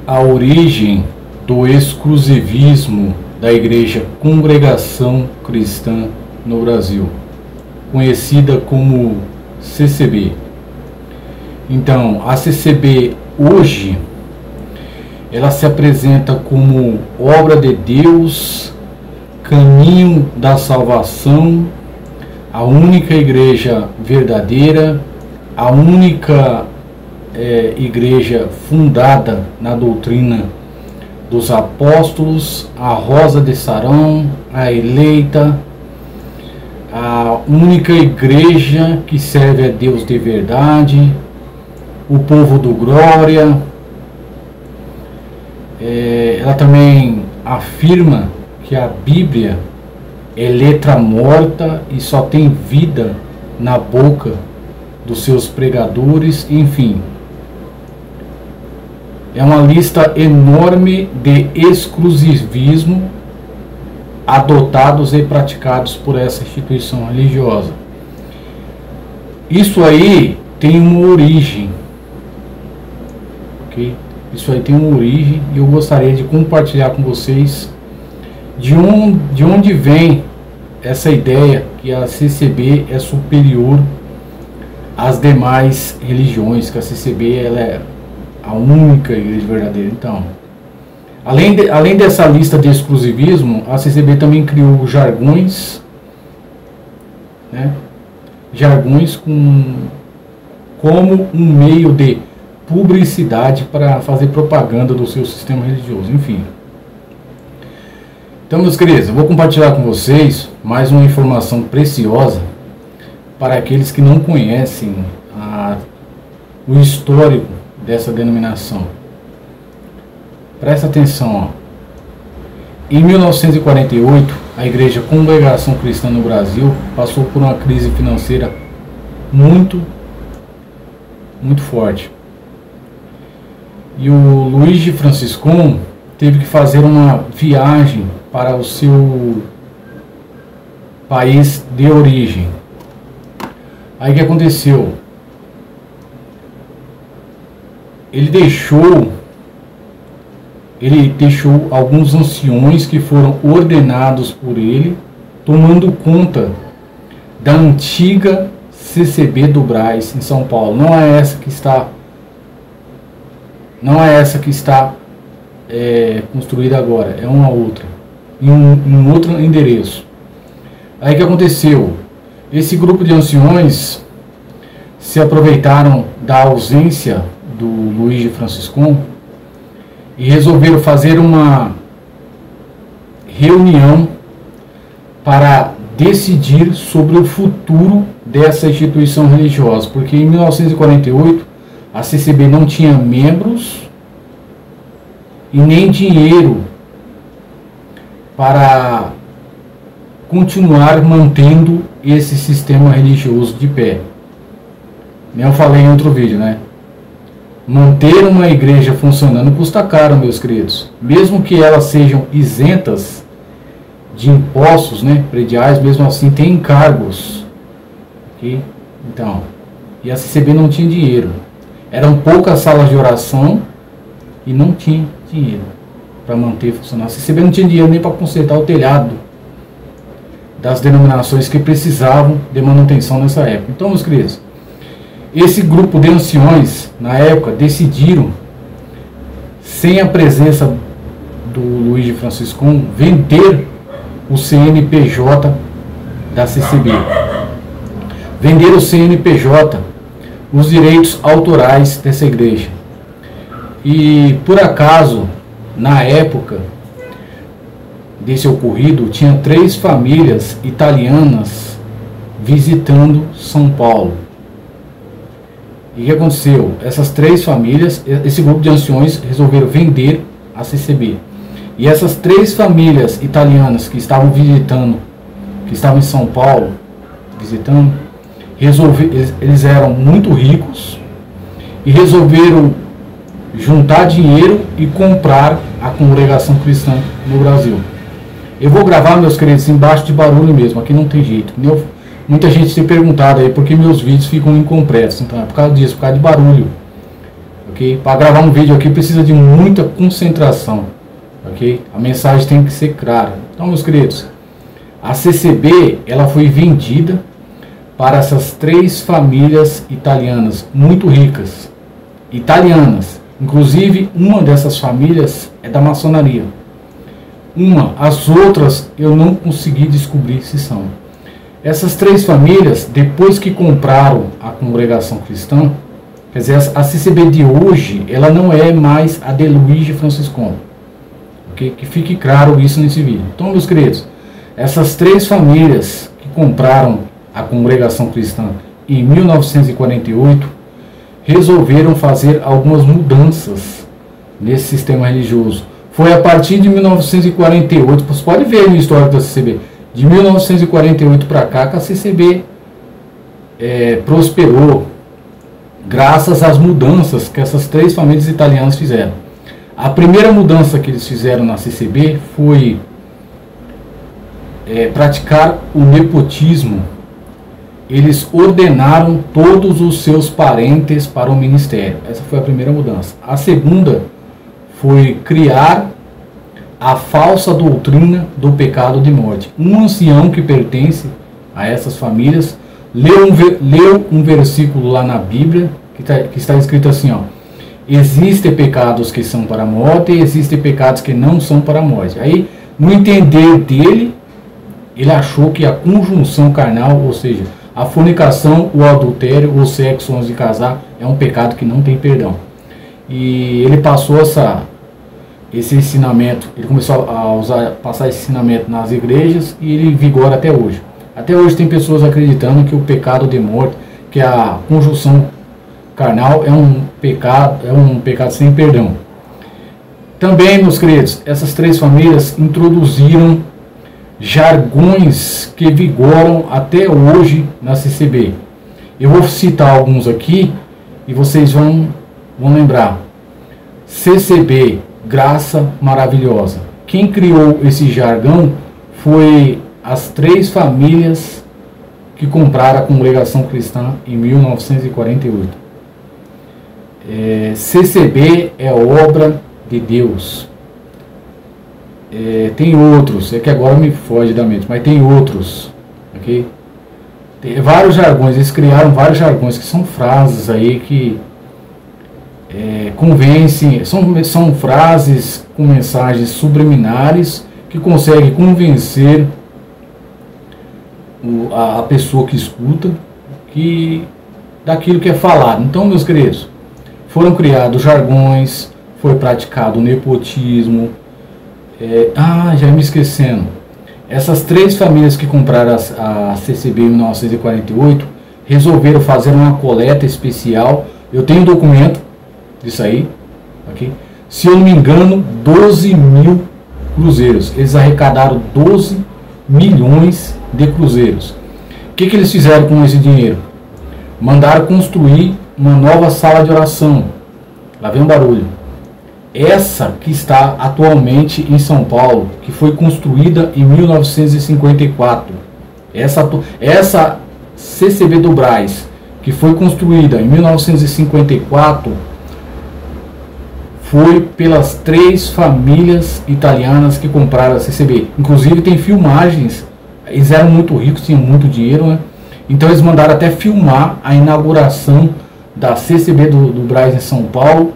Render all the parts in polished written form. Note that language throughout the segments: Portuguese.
a origem do exclusivismo da Igreja Congregação Cristã no Brasil, conhecida como CCB. Então, a CCB hoje, ela se apresenta como obra de Deus, caminho da salvação, a única igreja verdadeira, a única igreja fundada na doutrina dos apóstolos, a Rosa de Sarão, a eleita, a única igreja que serve a Deus de verdade, o povo do glória. Ela também afirma que a Bíblia é letra morta e só tem vida na boca dos seus pregadores, enfim. É uma lista enorme de exclusivismo adotados e praticados por essa instituição religiosa. Isso aí tem uma origem, ok? Isso aí tem uma origem e eu gostaria de compartilhar com vocês de onde vem essa ideia que a CCB é superior às demais religiões, que a CCB ela é a única igreja verdadeira. Então, além dessa lista de exclusivismo, a CCB também criou jargões, né? Jargões como um meio de publicidade para fazer propaganda do seu sistema religioso, enfim. Então, meus queridos, eu vou compartilhar com vocês mais uma informação preciosa para aqueles que não conhecem o histórico dessa denominação. Presta atenção, ó. Em 1948, a Igreja Congregação Cristã no Brasil passou por uma crise financeira muito forte. E o Luiz de Franciscon teve que fazer uma viagem para o seu país de origem. Aí o que aconteceu? Ele deixou alguns anciões que foram ordenados por ele, tomando conta da antiga CCB do Brás, em São Paulo. Não é essa que está construída agora, é uma outra, em um outro endereço. Aí o que aconteceu? Esse grupo de anciões se aproveitaram da ausência do Luiz de Franciscon e resolveram fazer uma reunião para decidir sobre o futuro dessa instituição religiosa, porque em 1948 a CCB não tinha membros e nem dinheiro para continuar mantendo esse sistema religioso de pé. Eu falei em outro vídeo, né? Manter uma igreja funcionando custa caro, meus queridos. Mesmo que elas sejam isentas de impostos, né, prediais, mesmo assim tem encargos. Okay? Então, e a CCB não tinha dinheiro. Eram poucas salas de oração e não tinha dinheiro para manter funcionando. A CCB não tinha dinheiro nem para consertar o telhado das denominações que precisavam de manutenção nessa época. Então, meus queridos, esse grupo de anciões, na época, decidiram, sem a presença do Luiz de Franciscon, vender o CNPJ da CCB. Vender o CNPJ, os direitos autorais dessa igreja. E, por acaso, na época desse ocorrido, tinha 3 famílias italianas visitando São Paulo. E o que aconteceu? Essas 3 famílias, esse grupo de anciões resolveram vender a CCB. E essas 3 famílias italianas que estavam visitando, que estavam em São Paulo visitando, eles eram muito ricos e resolveram juntar dinheiro e comprar a congregação cristã no Brasil. Eu vou gravar, meus queridos, embaixo de barulho mesmo, aqui não tem jeito. Muita gente tem perguntado aí por que meus vídeos ficam incompletos. Então é por causa disso, por causa de barulho. ok? Para gravar um vídeo aqui precisa de muita concentração, ok? A mensagem tem que ser clara. Então, meus queridos, a CCB ela foi vendida para essas 3 famílias italianas muito ricas, italianas. Inclusive, uma dessas famílias é da maçonaria. As outras eu não consegui descobrir se são. Essas 3 famílias, depois que compraram a congregação cristã, quer dizer, a CCB de hoje, ela não é mais a de Luigi Franciscon. Okay? Que fique claro isso nesse vídeo. Então, meus queridos, essas 3 famílias que compraram a congregação cristã em 1948, resolveram fazer algumas mudanças nesse sistema religioso. Foi a partir de 1948, você pode ver no histórico da CCB, de 1948 para cá que a CCB prosperou, graças às mudanças que essas 3 famílias italianas fizeram. A primeira mudança que eles fizeram na CCB foi praticar o nepotismo. Eles ordenaram todos os seus parentes para o ministério. Essa foi a primeira mudança. A segunda foi criar a falsa doutrina do pecado de morte. Um ancião que pertence a essas famílias leu um versículo lá na Bíblia que está escrito assim, ó: existem pecados que são para a morte e existem pecados que não são para a morte. Aí, no entender dele, ele achou que a conjunção carnal, ou seja, a fornicação, o adultério, o sexo antes de casar, é um pecado que não tem perdão. E ele passou esse ensinamento, ele começou a passar esse ensinamento nas igrejas e ele vigora até hoje. Até hoje tem pessoas acreditando que o pecado de morte, que a conjunção carnal é um pecado sem perdão. Também, meus queridos, essas 3 famílias introduziram jargões que vigoram até hoje na CCB. Eu vou citar alguns aqui e vocês vão lembrar. CCB, graça maravilhosa. Quem criou esse jargão foi as 3 famílias que compraram a congregação cristã em 1948. CCB é obra de Deus. Tem outros, é que agora me foge da mente, mas tem outros, ok? Tem vários jargões, eles criaram vários jargões que são frases aí que convencem, são frases com mensagens subliminares que conseguem convencer a pessoa que escuta daquilo que é falado. Então, meus queridos, foram criados jargões, foi praticado o nepotismo. Já me esquecendo. Essas 3 famílias que compraram a CCB em 1948 resolveram fazer uma coleta especial. Eu tenho um documento disso aí, okay? Se eu não me engano, 12 mil cruzeiros. Eles arrecadaram 12 milhões de cruzeiros. O que eles fizeram com esse dinheiro? Mandaram construir uma nova sala de oração. Lá vem um barulho. Essa que está atualmente em São Paulo, que foi construída em 1954. Essa CCB do Brás, que foi construída em 1954, foi pelas 3 famílias italianas que compraram a CCB. Inclusive tem filmagens, eles eram muito ricos, tinham muito dinheiro, né? Então eles mandaram até filmar a inauguração da CCB do Brás em São Paulo,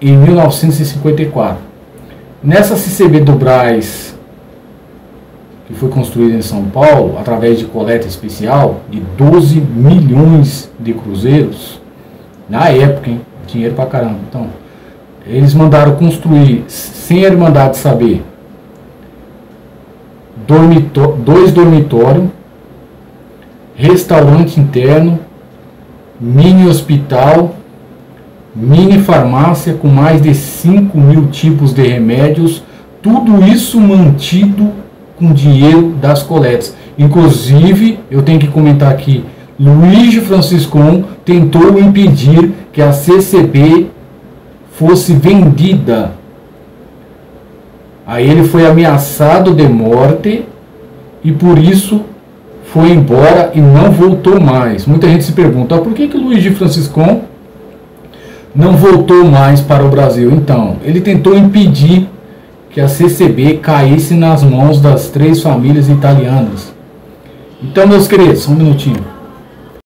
em 1954. Nessa CCB do Brás, que foi construída em São Paulo, através de coleta especial de 12 milhões de cruzeiros, na época, hein? Dinheiro pra caramba. Então, eles mandaram construir, sem a Irmandade saber, 2 dormitórios, restaurante interno, mini hospital, mini farmácia com mais de 5 mil tipos de remédios, tudo isso mantido com dinheiro das coletas. Inclusive, eu tenho que comentar aqui, Luigi Franciscon tentou impedir que a CCB fosse vendida. Aí ele foi ameaçado de morte e por isso foi embora e não voltou mais. Muita gente se pergunta, por que Luigi Franciscon não voltou mais para o Brasil. Então, ele tentou impedir que a CCB caísse nas mãos das 3 famílias italianas. Então, meus queridos, só um minutinho.